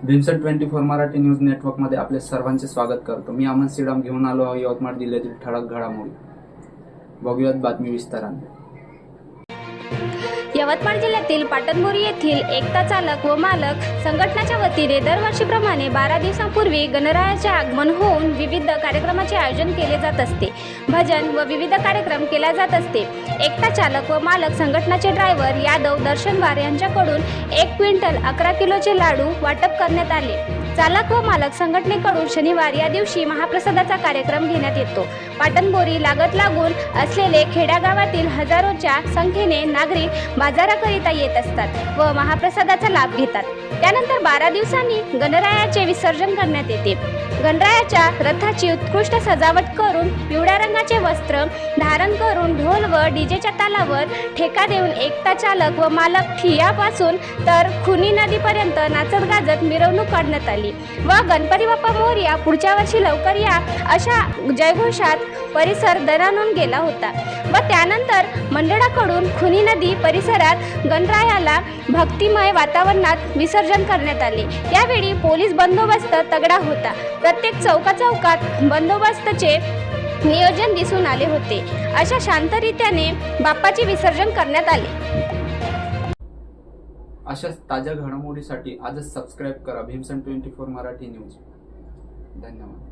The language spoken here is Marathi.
भीमसेन 24 मराठी न्यूज नेटवर्कमध्ये आपले सर्वांचे स्वागत करतो। मी अमन श्रीराम घेऊन आलो आहे यवतमाळ जिल्ह्यातील ठळक घडामोडी। बघूयात बातमी विस्ताराने। यवतमाळ जिल्ह्यातील पाटणबोरी येथील एकता चालक व मालक संघटनाच्या वतीने दरवर्षीप्रमाणे 12 दिवसांपूर्वी गणरायाचे आगमन होऊन विविध कार्यक्रमाचे आयोजन केले जात असते। भजन व विविध कार्यक्रम केला जात असते। एकता चालक व मालक संघटनाचे ड्रायव्हर यादव दर्शनवार यांच्याकडून 1 क्विंटल 11 किलोचे लाडू वाटप करण्यात आले। चालक व मालक संघटनेकडून शनिवार या दिवशी महाप्रसादाचा कार्यक्रम घेण्यात येतो। पाटणबोरी लागत लागून असलेले खेड्यागावातील हजारोच्या संख्येने नागरिक बाजाराकरिता येत असतात व महाप्रसादाचा लाभ घेतात। त्यानंतर 12 दिवसांनी गणरायाचे विसर्जन करण्यात येते। गणरायाच्या रथाची उत्कृष्ट सजावट करून पिवळ्या रंगाचे वस्त्र धारण करून ढोल व डीजेच्या तालावर ठेका देऊन एकता चालक व मालक ठियापासून तर खुनी नदीपर्यंत नाचत गाजत मिरवणूक काढण्यात आली व गणपती बाप्पा मोरया पुढच्या वर्षी लवकर या अशा जयघोषात परिसर दणाणून गेला होता व त्यानंतर मंडळाकडून खुनी नदी परिसरात गणरायाला भक्तिमय वातावरणात विसर्जन करण्यात आले। यावेळी पोलीस बंदोबस्त तगडा होता। प्रत्येक चौकाचौकात बंदोबस्तचे नियोजन दिसून आले होते। अशा शांतरित्याने बाप्पाचे विसर्जन करण्यात आले। अशाच ताज्या घडामोडीसाठी आजच सबस्क्राइब करा भीमसेन 24 मराठी न्यूज। धन्यवाद।